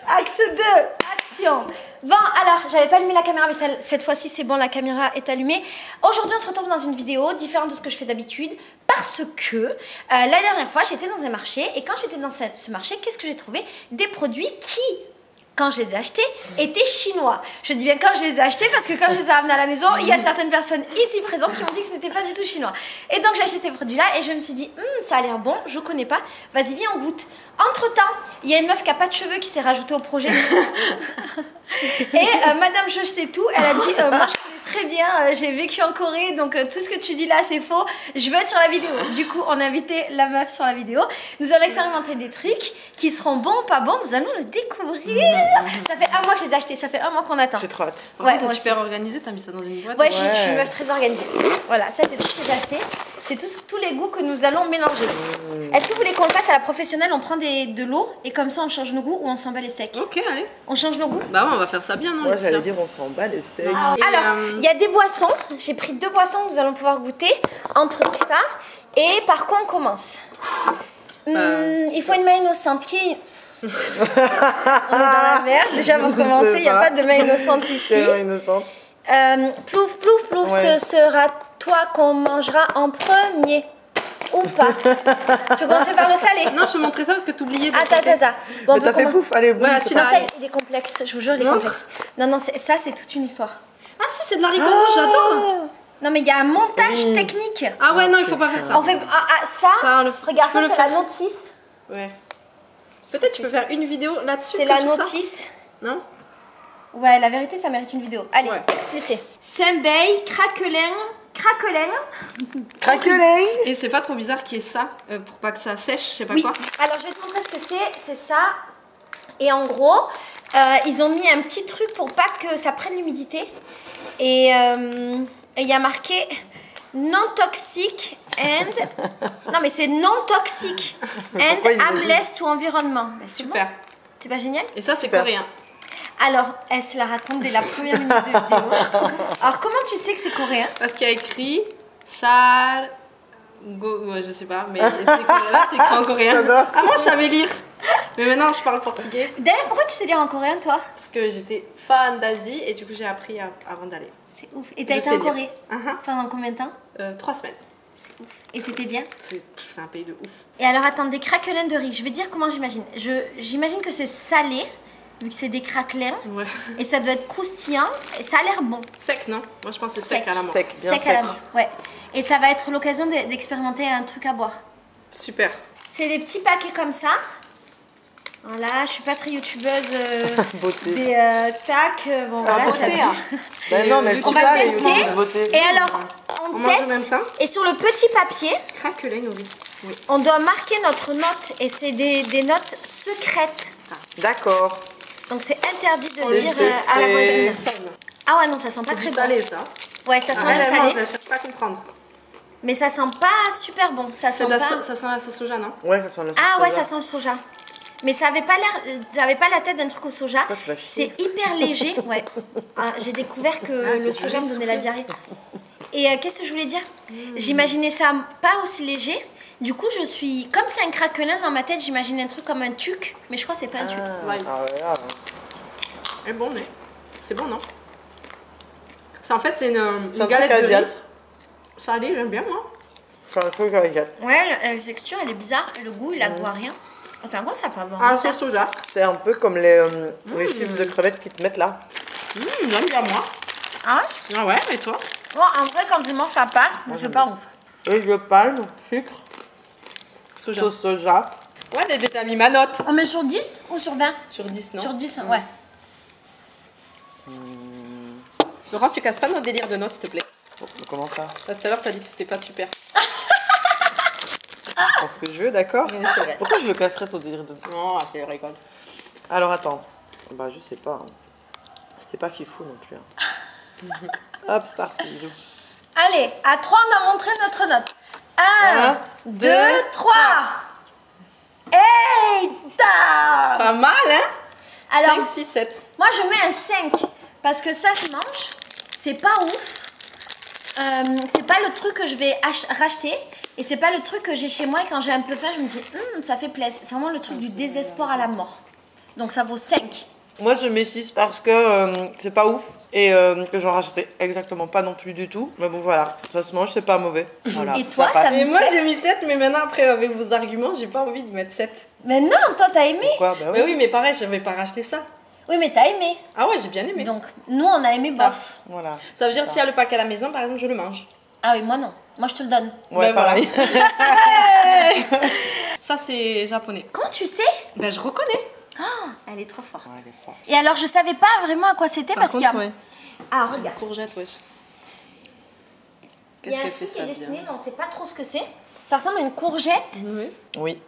Acte 2, action. Bon, alors, j'avais pas allumé la caméra, mais cette fois-ci, c'est bon, la caméra est allumée. Aujourd'hui, on se retrouve dans une vidéo différente de ce que je fais d'habitude, parce que la dernière fois, j'étais dans un marché, et quand j'étais dans ce marché, qu'est-ce que j'ai trouvé? Des produits qui, quand je les ai achetés, étaient chinois. Je dis bien quand je les ai achetés, parce que quand je les ai ramenés à la maison, il y a certaines personnes ici présentes qui m'ont dit que ce n'était pas du tout chinois. Et donc, j'ai acheté ces produits-là, et je me suis dit, ça a l'air bon, je connais pas, vas-y, viens, on goûte. Entre-temps, il y a une meuf qui n'a pas de cheveux qui s'est rajoutée au projet. Et Madame Je sais tout, elle a dit, moi je connais très bien, j'ai vécu en Corée, donc tout ce que tu dis là c'est faux, je veux être sur la vidéo. Du coup, on a invité la meuf sur la vidéo. Nous allons expérimenter des trucs qui seront bons ou pas bons, nous allons le découvrir. Ça fait un mois que je les ai achetés, ça fait un mois qu'on attend. C'est trop hâte. Ouais, t'es super organisée, t'as mis ça dans une boîte. Ouais, je suis une meuf très organisée. Voilà, ça c'est tout ce que j'ai acheté. C'est tous les goûts que nous allons mélanger. Est-ce que vous voulez qu'on le fasse à la professionnelle? On prend de l'eau et comme ça on change nos goûts ou on s'en bat les steaks? Ok, allez. On change nos goûts? Bah ouais, on va faire ça bien, non? Moi j'allais dire on s'en bat les steaks. Alors, il y a des boissons. J'ai pris 2 boissons que nous allons pouvoir goûter entre ça. Et par quoi on commence? Il faut une main innocente. Qui... On est dans la merde. Déjà pour commencer, il n'y a pas de main innocente ici. C'est main innocente. Plouf, plouf, plouf, Ouais. ce sera toi qu'on mangera en premier. Ou pas? Tu veux commencer par le salé? Non, je te montrais ça parce que t'oubliais de... Attends. Bon, Mais t'as fait pouf, allez, boum. Ouais, c'est celui-là, parti. Ça, il est complexe, je vous jure, il est Montre. complexe. Non, ça, c'est toute une histoire. Ah si, c'est de l'haricot rouge, j'adore. Non, mais il y a un montage technique. Ah ouais, non, il faut pas faire ça. On fait ça. Ça, Regarde, tu peux ça, le c'est faire. la notice. Ouais. Peut-être tu peux faire une vidéo là-dessus. C'est que la sur ça. notice. Non? Ouais, la vérité, ça mérite une vidéo. Allez, Ouais. expulsez. Saint-Beil, craquelin. Craquelin. Et c'est pas trop bizarre qu'il y ait ça pour pas que ça sèche, je sais pas Oui. quoi. Alors, je vais te montrer ce que c'est. C'est ça. Et en gros, ils ont mis un petit truc pour pas que ça prenne l'humidité. Et il y a marqué non toxique and... Non, mais c'est non toxique and Pourquoi il me dit harmless to environnement. Bah, c'est Super. bon. C'est pas génial? Et ça, c'est Super. coréen. Alors, elle se la raconte dès la première minute de vidéo. Alors, comment tu sais que c'est coréen? Parce qu'il y a écrit Sar. Ouais, je sais pas, mais là, c'est écrit en coréen. J'adore. Avant, je savais lire. Mais maintenant, je parle portugais. D'ailleurs, pourquoi tu sais lire en coréen, toi? Parce que j'étais fan d'Asie et du coup, j'ai appris avant d'aller. C'est ouf. Et t'as Je été sais en lire. Corée pendant combien de temps? 3 semaines. C'est ouf. Et c'était bien? C'est un pays de ouf. Et alors, attends, des craquelins de riz. Je vais dire comment j'imagine. J'imagine que c'est salé, vu que c'est des craquelins. Ouais. Et ça doit être croustillant. Et ça a l'air bon. Sec, non? Moi, je pense que c'est sec à la mort. Sec, bien Sec à la sec. main. Ouais. Et ça va être l'occasion d'expérimenter un truc à boire. Super. C'est des petits paquets comme ça. Voilà, je suis pas très youtubeuse. Beauté. Des tac. Bon, Ah, voilà, beauté, j'avais- hein. Ben non, mais On le va ça, les tester. youtubeuses beauté. Et alors, On on mange en teste. même temps. Et sur le petit papier, Craquelin, oui. Oui. on doit marquer notre note. Et c'est des notes secrètes. D'accord. Donc c'est interdit de C'est lire à la secret. voisine. Ah ouais, non, ça sent pas C'est du très salé, bon. ça. Ouais, ça sent Ah, le elle mange, salé. elle cherche pas à comprendre. Mais ça sent pas super bon. Ça sent pas... Ça sent la sauce soja, non? Ouais, ça sent la sauce Ah ouais, soja. ça sent le soja. Mais ça avait pas l'air... J'avais pas la tête d'un truc au soja. Toi, tu vas chier. C'est hyper léger. Ouais. Ah, j'ai découvert que Ah, c'est le du soja me lait donnait la soufflé. diarrhée. Et qu'est-ce que je voulais dire? J'imaginais ça pas aussi léger. Du coup, je suis... Comme c'est un craquelin dans ma tête, j'imagine un truc comme un tuc. Mais je crois que c'est pas un tuc. Ouais. Ah, Elle est bon, mais c'est bon, non? En fait, c'est une c'est un truc galette de riz. asiate. Salée, j'aime bien, moi. C'est un truc asiate. Ouais, la texture, elle est bizarre. Le goût, il a goût à rien. Attends, quoi ça peut avoir? Ah, sauce soja. C'est un peu comme les chips de crevettes qui te mettent là. J'aime bien, moi. Ah ouais? Ah ouais, et toi? Bon, en vrai, quand je mange ça part, c'est pas ouf. Huile de palme, sucre, Soja. sauce soja. Ouais, t'as mis ma note. On met sur 10 ou sur 20? Sur 10, non? Sur 10, ouais. Laurent, tu casses pas notre délire de notes, s'il te plaît. Bon, comment ça? Tout à l'heure, t'as dit que c'était pas super. Je pense que je veux, d'accord? Pourquoi je le casserais ton délire de... Non, c'est rigole. Alors attends. Bah je sais pas. hein. C'était pas fifou non plus. hein. Hop, c'est parti, bisous. Allez, à 3, on a montré notre note. 1, Un, 2, deux, 3. Hey, ta! Pas mal, hein? Alors, 5, 6, 7. moi, je mets un 5. Parce que ça, je mange. C'est pas ouf. C'est pas le truc que je vais racheter. Et c'est pas le truc que j'ai chez moi. Et quand j'ai un peu faim, je me dis, ça fait plaisir. C'est vraiment le truc du désespoir à la mort. Donc ça vaut 5. Moi, je mets 6 parce que c'est pas ouf et que j'en rachetais exactement pas non plus du tout. Mais bon, voilà, ça se mange, c'est pas mauvais. Voilà, Et toi, ça passe. t'as Et mis moi 7? j'ai mis 7, mais maintenant après avec vos arguments, j'ai pas envie de mettre 7. Mais non, toi t'as aimé. Pourquoi? Bah Mais oui. oui, mais pareil, je vais pas racheter ça. Oui, mais t'as aimé. Ah ouais, j'ai bien aimé. Donc nous on a aimé bof. Voilà. Ça veut dire c'est s'il y a le pack à la maison, par exemple, je le mange. Ah oui, moi non. Moi je te le donne. Ouais, Ben voilà. pareil. Ça c'est japonais. Comment tu sais? Ben je reconnais. Ah, elle est trop forte. Ouais, elle est forte. Et alors je savais pas vraiment à quoi c'était Par parce qu'il y a... contre, ouais. Ah Une regarde. courgette, wesh. Il y Qu'est-ce a un qu'elle fait truc qui ça est bien? dessiné, mais on sait pas trop ce que c'est. Ça ressemble à une courgette, Oui. Oui.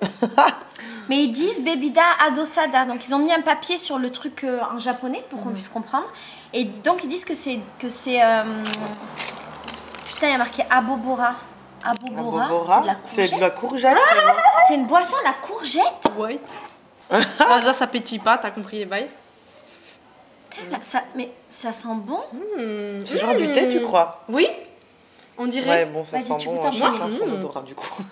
mais ils disent Bebida Adosada. Donc ils ont mis un papier sur le truc en japonais pour qu'on puisse comprendre. Et donc ils disent que c'est putain, il y a marqué Abobora. Abobora, Abobora, c'est c'est de de la la courgette. vraiment. courgette. C'est une boisson, la courgette. White. Ah, déjà ça pétille pas, t'as compris les bails. Putain, mais ça sent bon. C'est genre du thé, tu crois? Oui. On dirait. Ouais, bon, ça Vas-y, sent tu bon, goûtes un peu. chacun son Mmh. odorat du coup.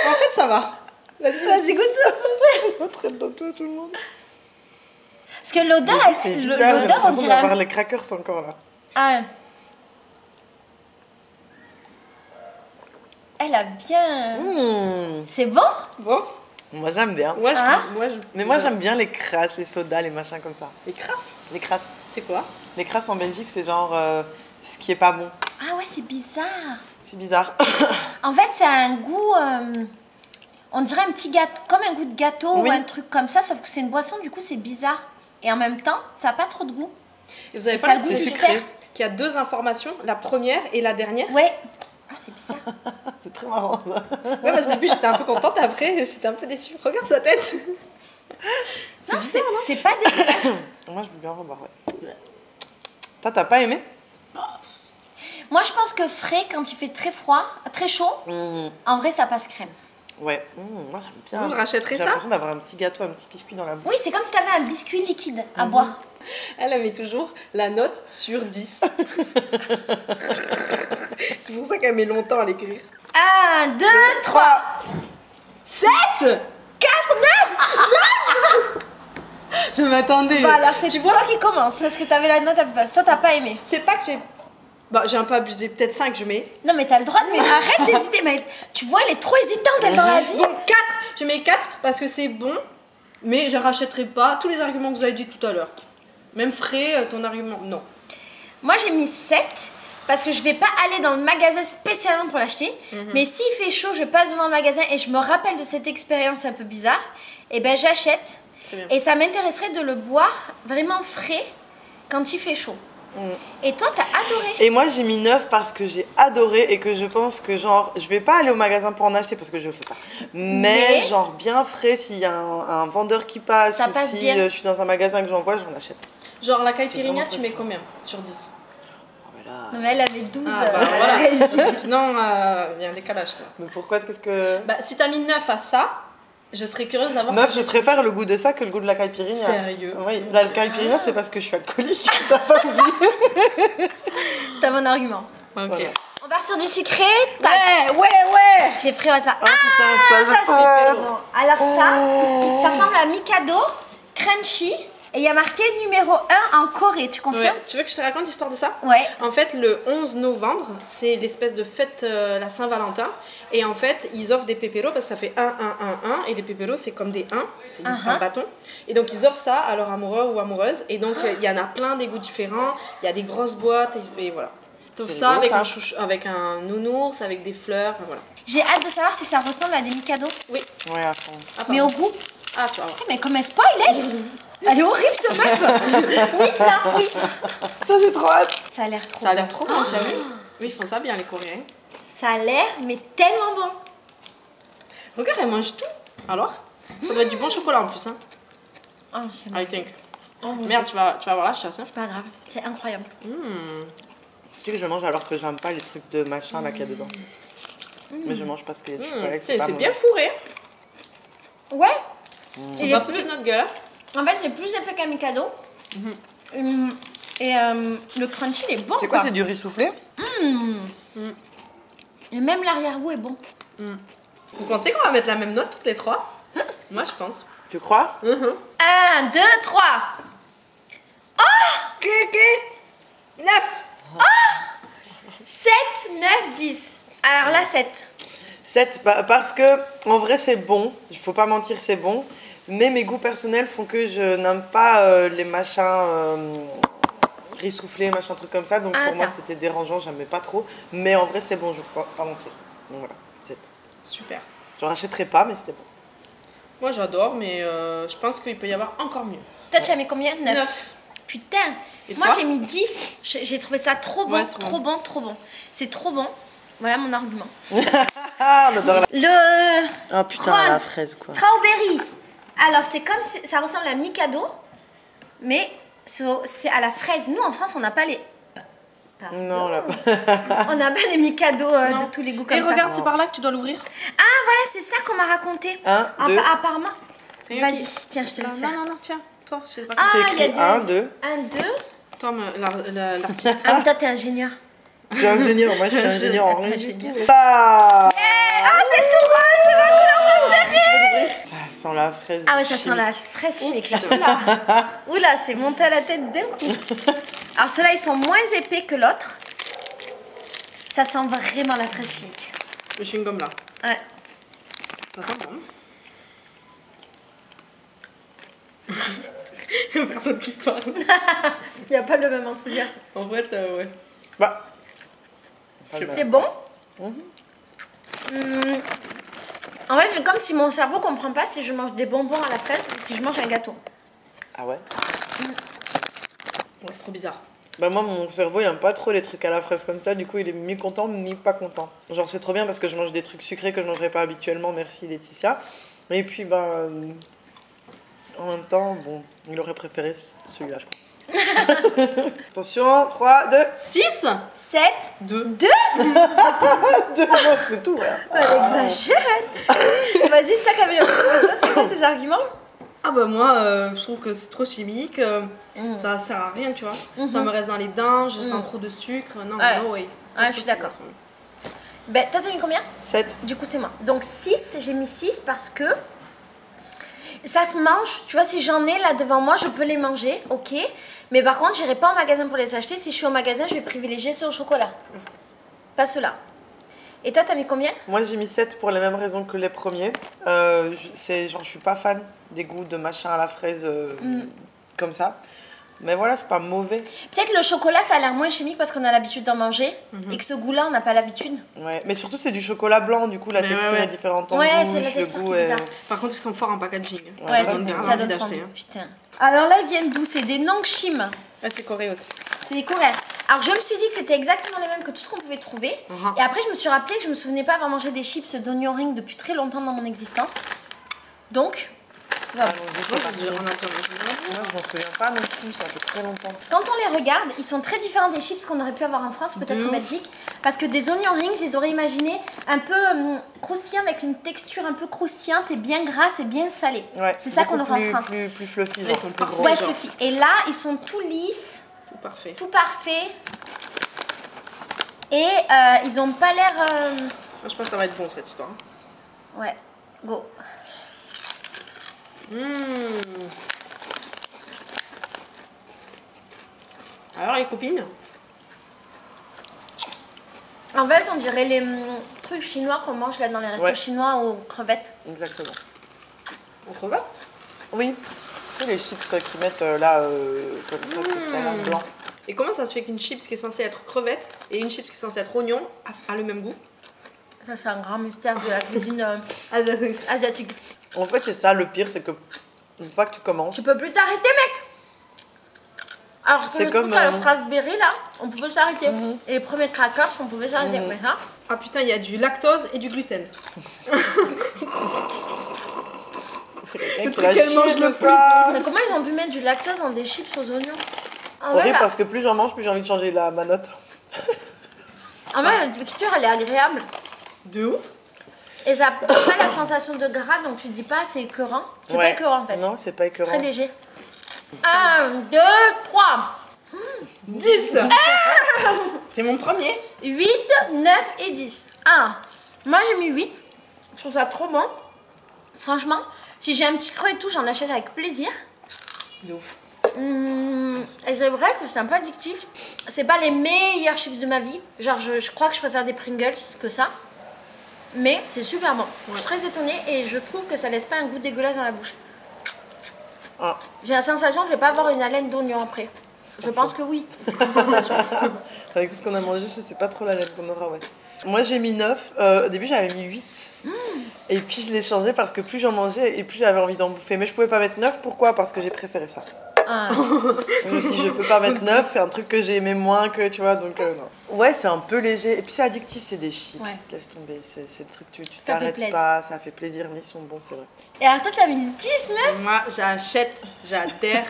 En fait, ça va. Vas-y, goûte. Très dans toi, tout le monde. Parce que l'odeur, C'est elle- bizarre, j'ai l'odeur, on l'impression dirait. d'avoir les crackers encore là. Ah. Elle a bien. Mmh. C'est bon? Bon. Moi j'aime bien. Moi, Hein Mais moi j'aime bien les crasses, les sodas, les machins comme ça. Les crasses. Les crasses. C'est quoi? Les crasses en Belgique, c'est genre ce qui est pas bon. Ah ouais, c'est bizarre. C'est bizarre. En fait, ça a un goût. On dirait un petit gâteau, comme un goût de gâteau Oui. ou un truc comme ça, sauf que c'est une boisson, du coup, c'est bizarre. Et en même temps, ça n'a pas trop de goût. Et vous avez Et pas ça le a goût le goût c'est du sucré. fer. qu'il y a deux informations, la première et la dernière? Ouais. Ah, c'est bizarre. C'est très marrant ça. Ouais, parce que au début j'étais un peu contente, après j'étais un peu déçue. Regarde sa tête. Non, c'est pas dégueulasse. Moi je veux bien revoir, ouais. Toi t'as pas aimé? Moi, je pense que frais, quand il fait très froid, très chaud, en vrai, ça passe crème. Ouais, moi j'aime bien. Vous rachèterez J'ai ça? l'impression d'avoir un petit gâteau, un petit biscuit dans la bouche. Oui, c'est comme si tu avais un biscuit liquide à boire. Elle met toujours la note sur 10. C'est pour ça qu'elle met longtemps à l'écrire. 1, 2, 3. 7 Je m'attendais. Bah alors, c'est Tu toi qui commence, parce que tu avais la note à peu près. Toi, t'as pas aimé. C'est pas que j'ai... Bah j'ai un peu abusé, peut-être 5 je mets. Non, mais t'as le droit de... Mais arrête d'hésiter, mais tu vois, elle est trop hésitante, elle, dans la vie. Bon, 4 Je mets 4 parce que c'est bon, mais je rachèterai pas tous les arguments que vous avez dit tout à l'heure. Même frais, ton argument, non. Moi, j'ai mis 7. Parce que je vais pas aller dans le magasin spécialement pour l'acheter. Mais s'il fait chaud, je passe devant le magasin et je me rappelle de cette expérience un peu bizarre. Et ben j'achète. Très bien. Et ça m'intéresserait de le boire vraiment frais quand il fait chaud. Et toi, t'as adoré. Et moi j'ai mis 9 parce que j'ai adoré et que je pense que genre je vais pas aller au magasin pour en acheter parce que je le fais pas. Mais genre bien frais s'il y a un vendeur qui passe Ça ou passe si bien. je suis dans un magasin que j'en vois, j'en achète. Genre la C'est caipirinha, vraiment tu très mets combien sur 10? Oh, mais là... Non, mais elle avait 12. Ah bah voilà, parce que sinon il y a un décalage quoi. Mais pourquoi qu'est-ce que... Bah si t'as mis 9 à ça, je serais curieuse d'avoir... 9, je préfère le goût de ça que le goût de la caipirinha. Sérieux? Oui, la caipirinha c'est parce que je suis alcoolique, t'as pas oublié. C'est un bon argument. Ok. Voilà. On part sur du sucré. Tac. Ouais J'ai pris au hasard. Oh putain, ça je Ah, peux. bon. Alors ça ressemble à Mikado, crunchy. Et il y a marqué numéro 1 en Corée, tu confirmes? Ouais. Tu veux que je te raconte l'histoire de ça? Ouais. En fait, le 11 novembre, c'est l'espèce de fête, la Saint-Valentin. Et en fait, ils offrent des pépéros parce que ça fait 1, 1, 1, 1. Et les pépéros, c'est comme des 1, c'est un bâton. Et donc, ils offrent ça à leurs amoureux ou amoureuses. Et donc, il y en a plein des goûts différents. Il y a des grosses boîtes. Et voilà. Ils offrent C'est ça beau, avec, ça. avec un nounours, avec des fleurs. Enfin, voilà. J'ai hâte de savoir si ça ressemble à des Mikado. Oui. Ouais, à fond. Ah, Mais pardon. au goût. Ah, tu vas voir. Mais comme elle spoil, elle est horrible cette meuf. Oui, non, oui. Putain, j'ai trop hâte. Ça a l'air trop Ça a l'air bon. trop bon, tu as vu? Oui, ils font ça bien, les Coréens. Ça a l'air, mais tellement bon. Regarde, elle mange tout. Alors? Ça doit être du bon chocolat en plus, hein? Oh, c'est bon. I think. Merde, tu vas voir la chasse, hein? C'est pas grave, c'est incroyable. Tu sais que je mange alors que j'aime pas les trucs de machin là qu'il y a dedans. Mais je mange parce qu'il y a du chocolat. que C'est pas bien mauvais. fourré. Ouais. On Et va j'ai foutre plus- de notre gueule. En fait, j'ai plus épais qu'un Mikado. Et le crunchy, il est bon. C'est quoi, c'est du riz soufflé? Et même l'arrière-goût est bon. Vous pensez qu'on va mettre la même note toutes les trois? Moi, je pense. Tu crois? 1, 2, 3. Ok. 9. 7, 9, 10. Alors là, 7. 7, parce que en vrai c'est bon, il faut pas mentir, c'est bon, mais mes goûts personnels font que je n'aime pas les machins ressoufflés, machin truc comme ça, donc pour moi c'était dérangeant, j'aimais pas trop, mais en vrai c'est bon, je ne peux pas mentir. Donc voilà, 7. Super. J'en rachèterai pas, mais c'était bon. Moi j'adore, mais je pense qu'il peut y avoir encore mieux. Toi, tu as mis combien? 9. Putain. Et Moi, toi? j'ai mis 10. J'ai trouvé ça trop bon, Ouais, c'est trop bon, trop bon. C'est trop bon. Voilà mon argument. Ah, on adore la... Le Oh putain, rose, la fraise quoi. strawberry. Alors, c'est comme ça ressemble à Mikado, mais c'est à la fraise. Nous, en France, on n'a pas les... Pardon. Non, là. On n'a pas les Mikado Non. de tous les goûts comme Et ça. regarde, c'est par là que tu dois l'ouvrir. Ah, voilà, c'est ça qu'on m'a raconté. 1, 2. Apparemment. Vas-y, tiens, je te laisse faire. Non, tiens, toi, je sais pas. Ah, C'est il y a écrit des... 1, 2. 1, 2. Toi, l'artiste. Ah, mais toi, t'es ingénieur. Je suis ingénieur, moi je suis ingénieur en rien du Ingénieur. tout. Ah, Ah, c'est tout rose, c'est ma couleur préférée. ça sent la fraise. Ah ouais, ça sent la fraise chimique là. Oula, oula, c'est monté à la tête d'un coup. Alors ceux-là, ils sont moins épais que l'autre. Ça sent vraiment la fraise chimique. Le chewing-gum là. Ouais. Ça sent bon. Personne qui parle. Il n'y a pas le même enthousiasme. En fait, ouais. Bah. C'est bon. Mhm. En fait, c'est comme si mon cerveau comprend pas si je mange des bonbons à la fraise ou si je mange un gâteau. Ah ouais? Ouais, c'est trop bizarre. Bah moi mon cerveau il aime pas trop les trucs à la fraise comme ça, du coup il est mi content mi pas content. Genre c'est trop bien parce que je mange des trucs sucrés que je mangerais pas habituellement, merci Laetitia. Et puis bah en même temps bon il aurait préféré celui-là je crois. Attention, 3, 2, 6 7, 2 2. 2, c'est tout ouais. Elle exagère. Vas-y, c'est ta caméra. C'est quoi tes arguments? Ah bah moi, je trouve que c'est trop chimique, ça sert à rien, tu vois. Ça me reste dans les dents, je sens trop de sucre. Non, Ouais. no way. C'est Ouais, pas je suis possible. d'accord. Ben, toi, t'as mis combien? 7. Du coup, c'est moi. Donc 6, j'ai mis 6 parce que ça se mange. Tu vois, si j'en ai là devant moi, je peux les manger, ok. Mais par contre, j'irai pas au magasin pour les acheter. Si je suis au magasin, je vais privilégier ceux au chocolat. Of course. Pas ceux-là. Et toi, t'as mis combien? Moi j'ai mis 7 pour les mêmes raisons que les premiers. C'est genre je suis pas fan des goûts de machin à la fraise comme ça. Mais voilà, c'est pas mauvais. Peut-être le chocolat, ça a l'air moins chimique parce qu'on a l'habitude d'en manger. Et que ce goût-là, on n'a pas l'habitude. Ouais, mais surtout c'est du chocolat blanc, du coup la Mais texture ouais. est différente en Ouais, bouche, c'est la le texture goût qui est est... bizarre. Par contre, ils sont forts en packaging. Ouais, ça donne donne grave ça envie donne d'acheter. envie. Putain. Alors là, ils viennent d'où? C'est des Nongshim. Ah, c'est Corée aussi. C'est des Coréens. Alors je me suis dit que c'était exactement les mêmes que tout ce qu'on pouvait trouver. Et après je me suis rappelé que je me souvenais pas avoir mangé des chips d'oignon ring depuis très longtemps dans mon existence. Donc, voilà. Allons-y, Moi, c'est parti. je dirais, on attend. Moi, je m'en souviens pas non plus, ça fait très longtemps. Quand on les regarde, ils sont très différents des chips qu'on aurait pu avoir en France ou peut-être De en ouf. Belgique. Parce que des oignons rings, je les aurais imaginés un peu croustillants avec une texture un peu croustillante et bien grasse et bien salée. Ouais, C'est ça beaucoup qu'on aura en plus- France. Plus fluffy, Ils genre, sont plus parfaits. gros. Ouais, genre. fluffy. Et là, ils sont tout lisses, Tout parfait. tout parfait. Et ils ont pas l'air... Moi, je pense que ça va être bon cette histoire. Ouais, go. Alors, les copines? En fait, on dirait les trucs chinois qu'on mange là dans les restos Ouais. chinois aux crevettes. Exactement. On trouve là? Oui, tu sais les chips qu'ils mettent là, comme ça, c'est vraiment blanc. Et comment ça se fait qu'une chips qui est censée être crevette et une chips qui est censée être oignon a le même goût? Ça, c'est un grand mystère de la cuisine asiatique. En fait, c'est ça le pire, c'est que une fois que tu commences, Tu peux plus t'arrêter, mec. Alors que C'est le comme, truc à la Strawberry, là, on pouvait s'arrêter. Mhm. Et les premiers crackers, on pouvait s'arrêter. Mhm. Mais ça, Ah putain, il y a du lactose et du gluten. le truc qu'elle mange le mais comment ils ont pu mettre du lactose dans des chips aux oignons? En Horrible fait, parce que plus j'en mange, plus j'ai envie de changer ma note. la texture, elle est agréable. De ouf. Et ça n'a pas la sensation de gras, donc tu dis pas c'est écœurant. C'est pas écœurant, en fait. Non, c'est pas C'est écœurant. très léger. 1, 2, 3. 10. C'est mon premier. 8, 9 et 10. Ah, moi j'ai mis 8 Je trouve ça trop bon. Franchement, si j'ai un petit creux et tout, j'en achète avec plaisir. De ouf. Et c'est vrai que c'est un peu addictif. C'est pas les meilleurs chips de ma vie. Genre, je crois que je préfère des Pringles que ça. Mais c'est super bon. Ouais. Je suis très étonnée et je trouve que ça laisse pas un goût dégueulasse dans la bouche. Ah. J'ai la sensation que je vais pas avoir une haleine d'oignon après. Je pense que oui. C'est une sensation. Avec tout ce qu'on a mangé, je sais pas trop la laine qu'on aura, ouais. Moi j'ai mis 9. Au début j'avais mis 8. Et puis je l'ai changé parce que plus j'en mangeais et plus j'avais envie d'en bouffer. Mais je pouvais pas mettre 9. Pourquoi? Parce que j'ai préféré ça. Ah. Je me suis dit, je peux pas mettre 9, c'est un truc que j'ai aimé moins que, tu vois, donc non. Ouais, c'est un peu léger. Et puis c'est addictif, c'est des chips. Ouais. Laisse tomber, c'est le truc, tu t'arrêtes pas, ça fait plaisir, mais ils sont bons, c'est vrai. Et alors toi, t'as mis 10 meufs? Moi, j'achète, j'adhère,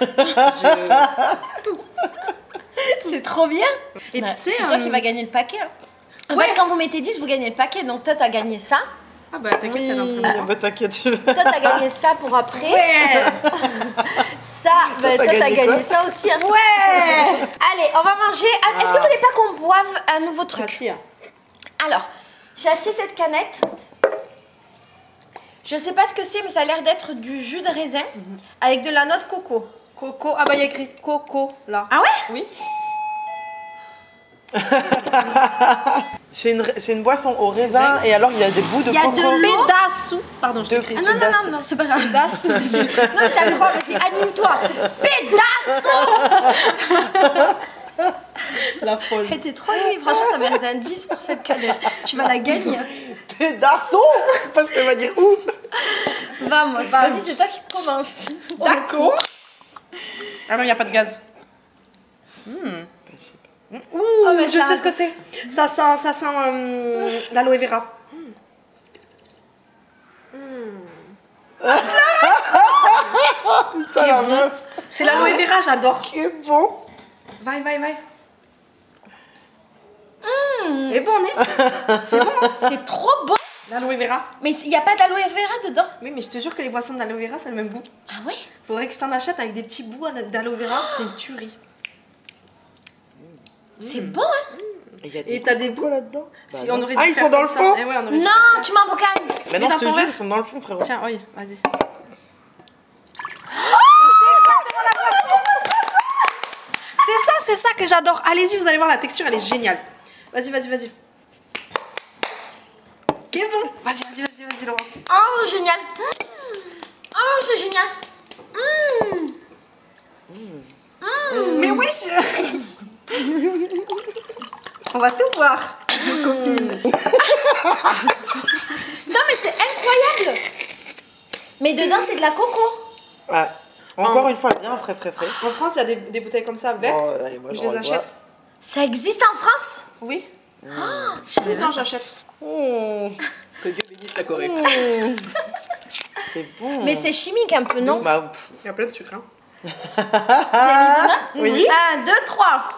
tout. C'est trop bien. Et puis tu sais, c'est toi qui vas gagner le paquet. Hein. En fait, quand vous mettez 10, vous gagnez le paquet. Donc toi, t'as gagné ça. Ah bah t'inquiète, oui, t'es en train de... bah t'inquiète. Toi, t'as gagné ça pour après. Ouais. Ça, bah, toi, t'as gagné ça aussi. Hein. Ouais. Allez, on va manger. Est-ce que vous voulez pas qu'on boive un nouveau truc? Merci. Alors, j'ai acheté cette canette. Je sais pas ce que c'est, mais ça a l'air d'être du jus de raisin avec de la noix de coco. Coco, ah bah il y a écrit coco là. Ah ouais? Oui. C'est une boisson au raisin et alors il y a des bouts de coco. Il y a de l'eau. Pédassou. Pardon, je t'ai écrit. Ah non, c'est pas grave. Pédassou. Non, t'as le droit, vas-y, anime-toi. Pédassou. La folle. T'es trop nulle. Franchement, ça mérite un 10 pour cette canette. Tu vas la gagner. Pédasso. Parce qu'elle va dire ouf. Vamos. Vas-y, c'est toi qui commence. D'accord. Ah non, il n'y a pas de gaz. Ouh, oh, je sais ce que c'est. Ça sent l'aloe vera. Putain, la meuf. C'est l'aloe vera, j'adore. C'est bon. Vai. Et bon, on est. C'est bon, hein. C'est trop bon. L'aloe vera. Mais il n'y a pas d'aloe vera dedans. Oui, mais je te jure que les boissons d'aloe vera, c'est le même goût. Ah ouais? Faudrait que je t'en achète avec des petits bouts d'aloe vera. C'est une tuerie. C'est bon, hein? Et t'as des bouts là-dedans? Si, on aurait ils sont dans le fond? Ouais, non, tu m'emboucanes. Mais non, je te jure, ils sont dans le fond, frérot. Tiens, oui, vas-y. C'est ça que j'adore. Allez-y, vous allez voir, la texture, elle est géniale. Vas-y. C'est bon. Vas-y, Laurence. Oh, génial. Oh, c'est génial. Mais wesh. On va tout boire. Non, mais c'est incroyable. Mais dedans, c'est de la coco. Ouais. Encore une fois, bien frais. En France, il y a des bouteilles comme ça, vertes. Oh, allez, moi, je les achète. Ça existe en France? Oui. Tout le temps, j'achète. Que Dieu bénisse la Corée. C'est bon. Mais c'est chimique un peu, non? Bah, il y a plein de sucre. Hein. Oui. 1, 2, 3.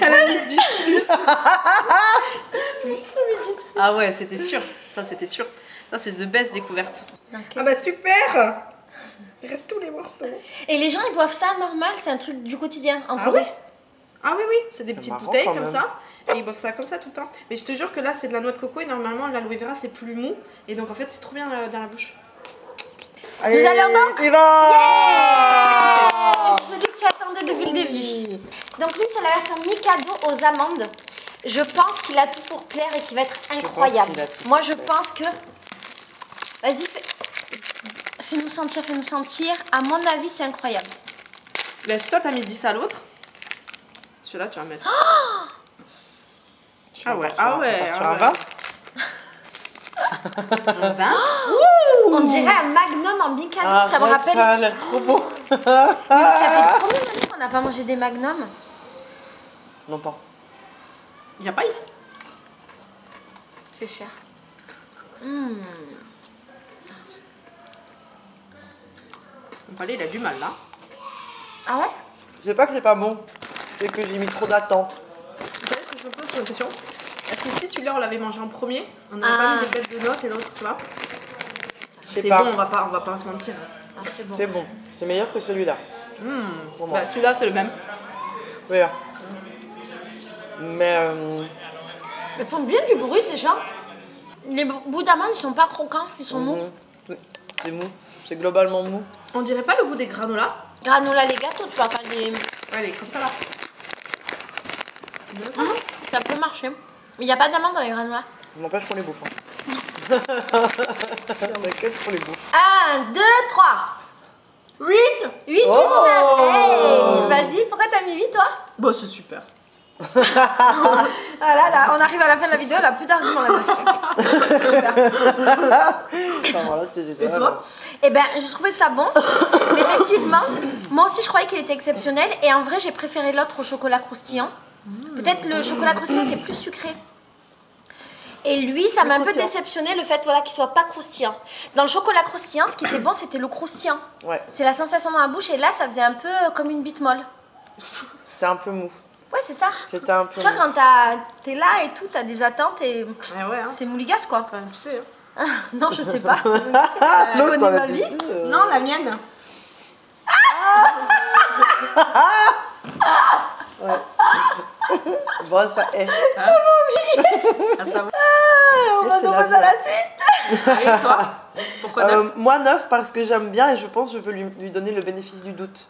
Elle a mis 10 plus. 10 plus. Ah ouais, c'était sûr. Ça, c'était sûr. Ça, c'est the best découverte. Okay. Ah bah super. Il reste tous les morceaux. Et les gens, ils boivent ça normal? C'est un truc du quotidien en Corée? Ouais. Ah oui, c'est des petites bouteilles comme ça. Et ils boivent ça comme ça tout le temps. Mais je te jure que là, c'est de la noix de coco et normalement, l'aloe vera, c'est plus mou. Et donc, en fait, c'est trop bien dans la bouche. Allez, vous allez en danse? C'est bon. C'est celui que tu attendais depuis le début. Donc lui, c'est la version Mikado aux amandes. Je pense qu'il a tout pour plaire et qu'il va être incroyable. Moi, je pense que... Vas-y, fais-nous sentir. À mon avis, c'est incroyable. Ben, si toi, t'as mis 10 à l'autre, celui-là, tu vas mettre... Ah ouais. Sur un 20. Un 20. On dirait un magnum en Mikado, ça me rappelle... Ça a l'air trop beau. Mais ça fait combien d'années qu'on n'a pas mangé des magnums? Longtemps. Il n'y a pas ici. C'est cher. Mon palais, il a du mal là. Ah ouais? C'est pas que c'est pas bon, c'est que j'ai mis trop d'attente. Vous savez ce que je me pose comme question? Est-ce que si celui-là on l'avait mangé en premier, on n'aurait pas mis des bêtes de notes et l'autre, tu vois? C'est bon, on va pas se mentir. Ah, c'est bon. C'est bon, c'est meilleur que celui-là. Pour moi. Bah, celui-là c'est le même. Oui. Mais Ils font bien du bruit ces gens. Les bouts d'amandes, ils sont pas croquants, ils sont mous. Oui, c'est mou. C'est globalement mou. On dirait pas le goût des granolas? Granola, les gâteaux, tu vois, pas des... Allez, comme ça là. Ça peut marcher. Mais il n'y a pas d'amandes dans les granolas. N'empêche qu'on les bouffe. Hein. T'inquiète qu'on les bouffe. 1, 2, 3. 8. 8, 8, 9. Hey, vas-y, pourquoi t'as mis 8 toi? Bah c'est super. Ah là, on arrive à la fin de la vidéo, elle a plus d'arguments là. Enfin, voilà, c'est génial. Et toi? Eh ben, j'ai trouvé ça bon. Mais effectivement, moi aussi je croyais qu'il était exceptionnel. Et en vrai, j'ai préféré l'autre au chocolat croustillant. Peut-être le chocolat croustillant était plus sucré. Et lui, ça m'a un peu déceptionné le fait voilà, qu'il soit pas croustillant. Dans le chocolat croustillant, ce qui était bon, c'était le croustillant. Ouais. C'est la sensation dans la bouche. Et là, ça faisait un peu comme une bite molle. C'était un peu mou. Ouais, c'est ça. C'était un peu Tu vois, mou. quand t'es là et tout, t'as des attentes et Ouais, ouais. Hein. c'est mouligasse quoi. Toi, tu sais. Hein. Non, je sais pas. Tu connais ma vie Non, la mienne. Ouais. Bon, ça est. Ah, ça va. On va c'est donc la passer à la vie. suite. Et toi? Pourquoi 9? Moi, 9 parce que j'aime bien et je pense que je veux lui donner le bénéfice du doute.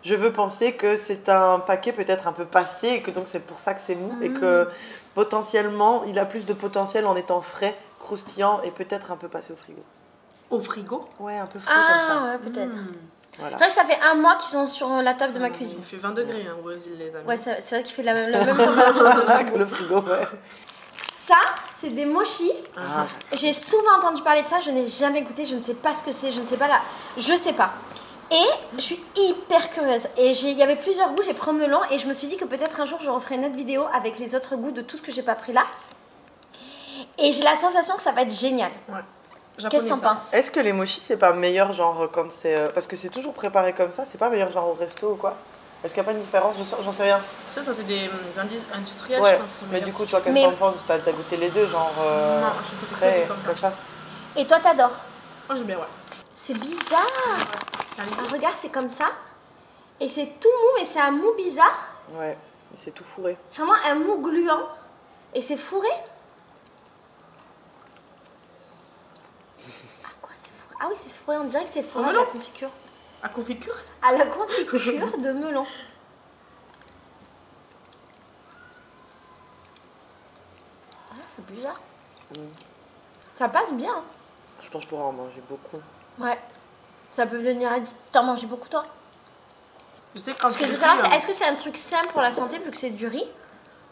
Je veux penser que c'est un paquet peut-être un peu passé et que donc c'est pour ça que c'est mou et que potentiellement il a plus de potentiel en étant frais, croustillant et peut-être un peu passé au frigo. Au frigo? Ouais, un peu frais comme ça. Ah ouais, peut-être. Voilà. C'est vrai que ça fait un mois qu'ils sont sur la table de ma cuisine. Il fait 20 degrés hein, au Brésil, les amis. Ouais, c'est vrai qu'il fait le même température. Que le frigo, ouais. Ça, c'est des mochis. Ah, J'ai souvent entendu parler de ça, je n'ai jamais goûté, je ne sais pas ce que c'est, je ne sais pas là. Je sais pas. Et je suis hyper curieuse. Et il y avait plusieurs goûts, j'ai pris un melon et je me suis dit que peut-être un jour je referai une autre vidéo avec les autres goûts de tout ce que j'ai pas pris là. Et j'ai la sensation que ça va être génial. Ouais. Qu'est-ce que t'en penses? est-ce que les mochis c'est pas meilleur genre quand c'est parce que c'est toujours préparé comme ça, c'est pas meilleur genre au resto ou quoi? Est-ce qu'il n'y a pas une différence? J'en sais rien. Ça c'est des industriels, Ouais, je pense. mais du coup, toi, qu'est-ce que t'en penses? T'as goûté les deux, genre Non, je goûte frais, que comme ça. Et toi, t'adores? Moi j'aime bien, ouais. C'est bizarre. Allez-y. Ah, regarde, c'est comme ça. Et c'est tout mou, mais c'est un mou bizarre. Ouais, c'est tout fourré. C'est vraiment un mou gluant. Et c'est fourré. Ah quoi, c'est fourré? Ah oui, c'est fourré. On dirait que c'est fourré à la confiture. À confiture? À la confiture de melon. Ah, c'est bizarre. Ça passe bien. Hein. Je pense pour en manger beaucoup. Ouais. Ça peut venir à... T'en manges beaucoup, toi? Je sais quand Ce que je veux savoir, c'est est-ce que c'est un truc simple pour la santé vu que c'est du riz?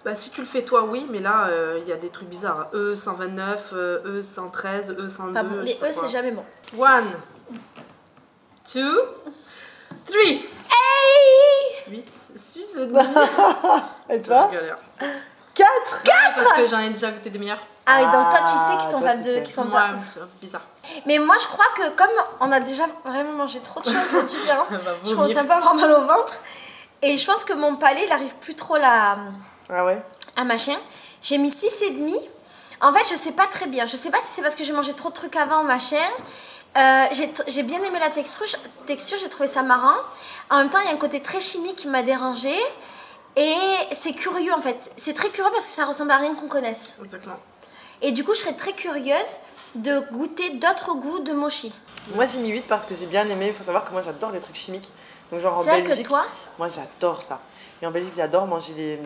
Bah si tu le fais toi, oui, mais là, il y a des trucs bizarres. E129, E113, E102... Pas bon. Les œufs, c'est jamais bon. 1, 2, 3. Hey! 8, 6, Et toi? galère. 4? Parce que j'en ai déjà goûté des meilleurs. Ah oui, donc toi, tu sais qu'ils sont toi, pas tu deux, sais. qu'ils sont Ouais, pas... c'est bizarre. Mais moi, je crois que comme on a déjà vraiment mangé trop de choses différentes, Elle va je vomir. commence un peu à avoir mal au ventre. Et je pense que mon palais, il arrive plus trop là Ah ouais? à machin. J'ai mis 6,5. En fait, je sais pas très bien. Je sais pas si c'est parce que j'ai mangé trop de trucs avant, machin. J'ai bien aimé la texture, j'ai trouvé ça marrant. En même temps, il y a un côté très chimique qui m'a dérangé. Et c'est curieux en fait. C'est très curieux parce que ça ressemble à rien qu'on connaisse. Exactement. Et du coup, je serais très curieuse de goûter d'autres goûts de mochi. Moi j'ai mis 8 parce que j'ai bien aimé. Il faut savoir que moi j'adore les trucs chimiques. Donc genre en C'est vrai Belgique, que toi, moi j'adore ça. Et en Belgique j'adore manger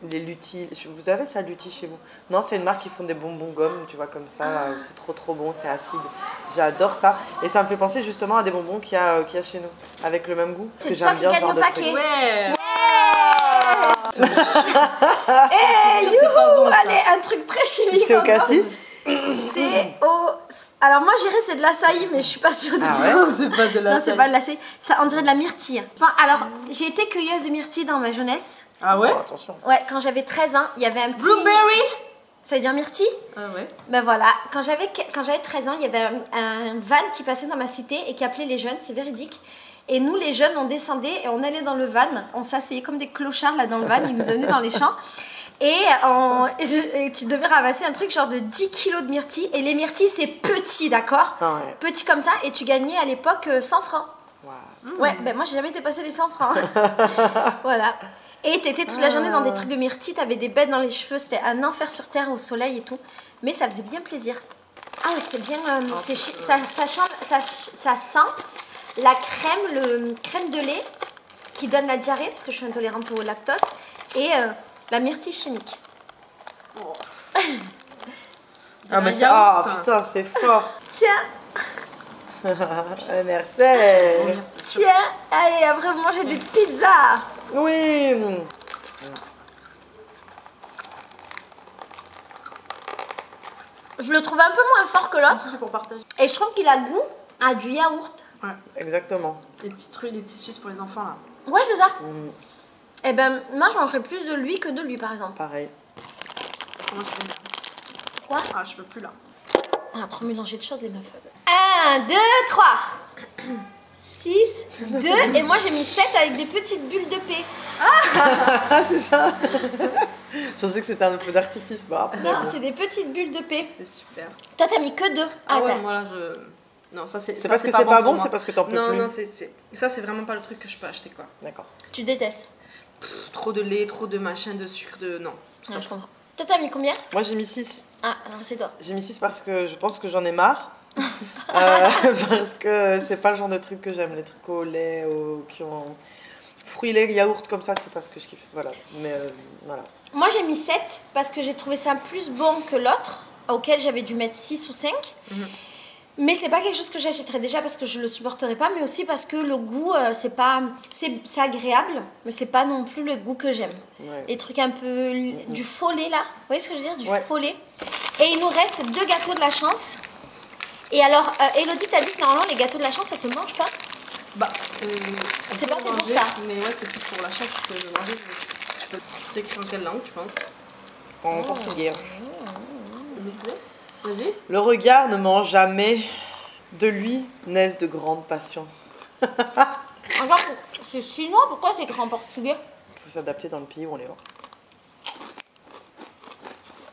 les lutis. Vous avez ça lutis chez vous? Non, c'est une marque qui font des bonbons gomme, tu vois, comme ça. C'est trop bon, c'est acide. J'adore ça. Et ça me fait penser justement à des bonbons qu'il y a chez nous. Avec le même goût. Parce que c'est toi j'aime qui bien ce gagne genre le de paquet. trucs. Ouais. Eh, sûr, c'est pas bon, ça. allez, un truc très chimique. C'est au encore. cassis? C'est au... Alors moi, je dirais c'est de l'açaï, mais je suis pas sûre de Ah ouais? Non, c'est pas de la Non, c'est pas de l'açaï. Ça, on dirait de la myrtille. Enfin, alors, j'ai été cueilleuse de myrtille dans ma jeunesse. Ah ouais? Oh, attention. Ouais, quand j'avais 13 ans, il y avait un petit... Blueberry? Ça veut dire myrtille? Ah ouais. Ben voilà, quand j'avais 13 ans, il y avait un van qui passait dans ma cité et qui appelait les jeunes, c'est véridique. Et nous, les jeunes, on descendait et on allait dans le van. On s'asseyait comme des clochards là dans le van, ils nous amenaient dans les champs. Et tu devais ramasser un truc genre de 10 kilos de myrtilles. Et les myrtilles, c'est petit, d'accord? Ah ouais. Petit comme ça. Et tu gagnais à l'époque 100 francs. Waouh. Ouais, ben moi, j'ai jamais dépassé les 100 francs. Voilà. Et t'étais toute la journée dans des trucs de myrtilles, t'avais des bêtes dans les cheveux, c'était un enfer sur terre au soleil et tout. mais ça faisait bien plaisir. Ah oui, c'est bien, ça sent la crème, le crème de lait qui donne la diarrhée, parce que je suis intolérante au lactose, et la myrtille chimique. Oh. Ah mais ça, putain, c'est fort. Tiens, Merci. tiens, allez, après vous mangez des pizzas. Oui. Je le trouve un peu moins fort que l'autre, C'est pour partager. et je trouve qu'il a goût à du yaourt. Ouais. Exactement. Les petits trucs, les petits Suisses pour les enfants là. Ouais, c'est ça. Mm, Et ben, moi je mangerais plus de lui que de lui, par exemple. pareil. Moi, je peux... Quoi? Ah, je peux plus là. On a trop mélangé de choses, les meufs. 1, 2, 3, 6, 2, et moi j'ai mis 7 avec des petites bulles de paix. Ah, c'est ça. Je pensais que c'était un feu d'artifice. Bah, après, Non, bon. c'est des petites bulles de paix. C'est super. Toi, t'as mis que 2. Ah ouais, moi là, je... Non, ça c'est... C'est parce que c'est pas bon, c'est parce que t'en peux non, plus. Non, ça c'est vraiment pas le truc que je peux acheter quoi. D'accord. Tu détestes. Trop de lait, trop de machin, de sucre, de... Non. Non, je comprends. Toi, t'as mis combien? Moi j'ai mis 6. Ah, alors c'est toi. J'ai mis 6 parce que je pense que j'en ai marre. Parce que c'est pas le genre de truc que j'aime. Les trucs au lait, qui ont fruits, lait, yaourt comme ça, c'est pas ce que je kiffe. Voilà. Mais voilà. Moi, j'ai mis 7 parce que j'ai trouvé ça plus bon que l'autre, auquel j'avais dû mettre 6 ou 5. Mais c'est pas quelque chose que j'achèterais déjà parce que je le supporterais pas, mais aussi parce que le goût, c'est agréable, mais c'est pas non plus le goût que j'aime. Ouais. Les trucs un peu du faux lait là, vous voyez ce que je veux dire, du Ouais. faux lait. Et il nous reste 2 gâteaux de la chance. Et alors, Elodie t'a dit que normalement les gâteaux de la chance, ça se mange pas. Bah, C'est pas fait pour manger, ça. Mais ouais, c'est plus pour l'achat que je peux manger. Tu sais en quelle langue tu penses? En portugais. Vas-y. Le regard ne ment jamais. De lui naissent de grandes passions. Encore, c'est chinois, pourquoi c'est écrit en portugais? Il faut s'adapter dans le pays où on est.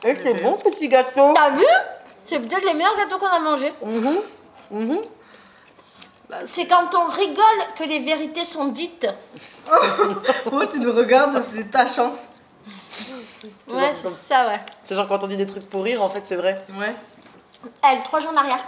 Et c'est bon, petit gâteau. T'as vu? C'est peut-être les meilleurs gâteaux qu'on a mangés. C'est quand on rigole que les vérités sont dites. Oh, tu nous regardes, c'est ta chance. Ouais, c'est ça, ouais. C'est genre quand on dit des trucs pour rire, en fait, c'est vrai. Ouais. Elle, 3 jours en arrière.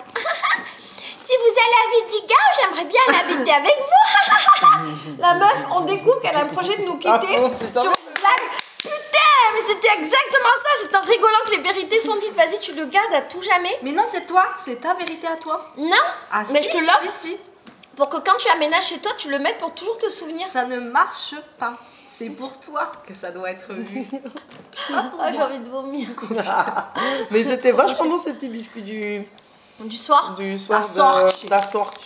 Si vous allez à Vidigal, j'aimerais bien l'habiter avec vous. La meuf, on découvre qu'elle a un projet de nous quitter putain. sur une blague. Putain, mais c'était exactement ça. C'est en rigolant que les vérités sont dites. Vas-y, tu le gardes à tout jamais. Mais non, c'est toi, c'est ta vérité à toi. Non, Ah mais si, je te l'offre si. pour que quand tu aménages chez toi, tu le mettes pour toujours te souvenir. Ça ne marche pas. C'est pour toi que ça doit être vu. Ah, j'ai envie de vomir. Mais c'était vachement bon ces petits biscuits Du soir. du soir Da sorte. de la sorte.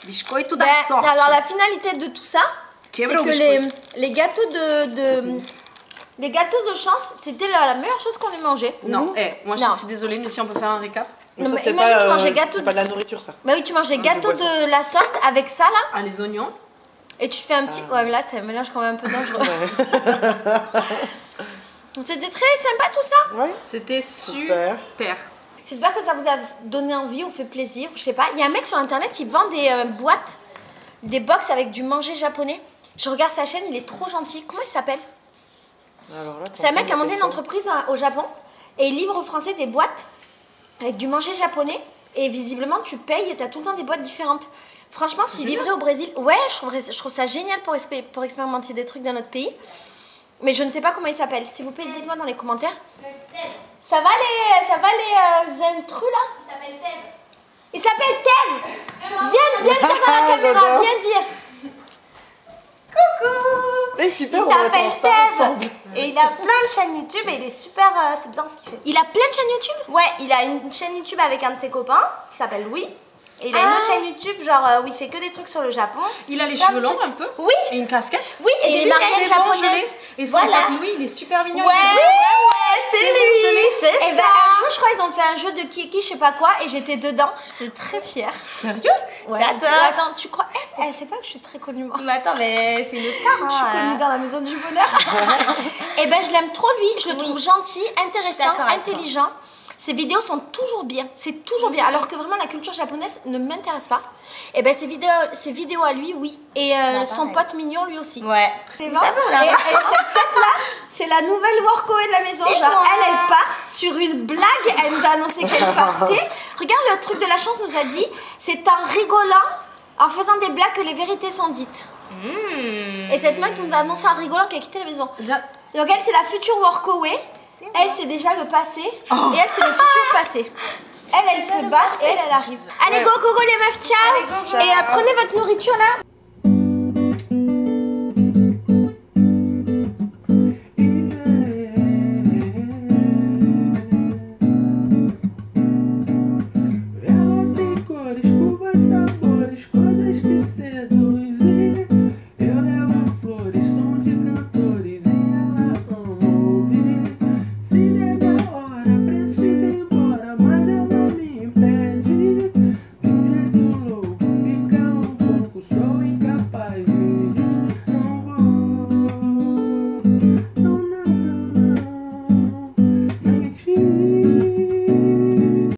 Biscoito Ben, da sorte. alors la finalité de tout ça, c'est Quebra o que biscoito. les gâteaux les gâteaux de chance, c'était la meilleure chose qu'on ait mangé. Non, moi Non. je suis désolée, mais si on peut faire un récap. Non, mais c'est imagine, pas, tu manges des gâteaux c'est pas de la nourriture, ça. Bah oui, tu manges des gâteaux des de la sorte avec ça là, Ah, les oignons. et tu fais un petit. Ouais, mais là, c'est un mélange quand même un peu dangereux. C'était très sympa tout ça. Ouais. C'était Super. super. J'espère que ça vous a donné envie ou fait plaisir. Je sais pas. Il y a un mec sur internet, il vend des boîtes, des box avec du manger japonais. Je regarde sa chaîne, il est trop gentil. Comment il s'appelle? Alors là, C'est un mec qui a monté une entreprise au Japon et il livre aux Français des boîtes avec du manger japonais. Et visiblement, tu payes et tu as tout le temps des boîtes différentes. Franchement, s'il livrait au Brésil, ouais, je trouve ça génial pour expérimenter des trucs dans notre pays. Mais je ne sais pas comment il s'appelle. S'il vous plaît, dites-moi dans les commentaires. Ça va les intrus là? Il s'appelle Thème. Viens dire dans la caméra, j'adore. viens dire. Coucou. Et super, Il on va être en s'appelle retard Thème. ensemble. Et il a plein de chaînes YouTube et il est super, c'est bien ce qu'il fait. Il a plein de chaînes YouTube. Ouais, il a une chaîne YouTube avec un de ses copains qui s'appelle Louis. Et il a une autre chaîne YouTube genre où il fait que des trucs sur le Japon. Il a les Plein de cheveux longs trucs. un peu. Oui. Et une casquette. Oui, et, Et des les lunettes marionnettes C'est bon, je japonaises. l'ai. Et son Voilà. pote Louis, il est super mignon. Ouais, il est c'est lui, c'est Et ben ça. un jour, je crois ils ont fait un jeu de Kiki, je sais pas quoi, et j'étais dedans. J'étais très fière. Sérieux? Ouais, J'adore. Attends, tu crois elle sait pas que je suis très connue moi. Mais attends, mais c'est une star. Je suis connue dans la maison du bonheur. Et ben je l'aime trop lui, je le trouve gentil, intéressant, d'accord avec toi. intelligent. Ses vidéos sont toujours bien. C'est toujours bien. Alors que vraiment la culture japonaise ne m'intéresse pas. Et ben ces vidéos à lui, oui. Et son pote mignon lui aussi. Ouais. C'est bon. Et cette tête là, c'est la nouvelle workaway de la maison. Genre elle part sur une blague. Elle nous a annoncé qu'elle partait. Regarde, le truc de la chance nous a dit, c'est en rigolant, en faisant des blagues que les vérités sont dites. Et cette meuf nous a annoncé en rigolant qu'elle quittait la maison. Donc elle c'est la future workaway. Elle c'est déjà le passé. Et elle c'est le futur passé. Elle se bat et elle arrive. Allez go go go les meufs, ciao. Allez, go, go. Et prenez votre nourriture là.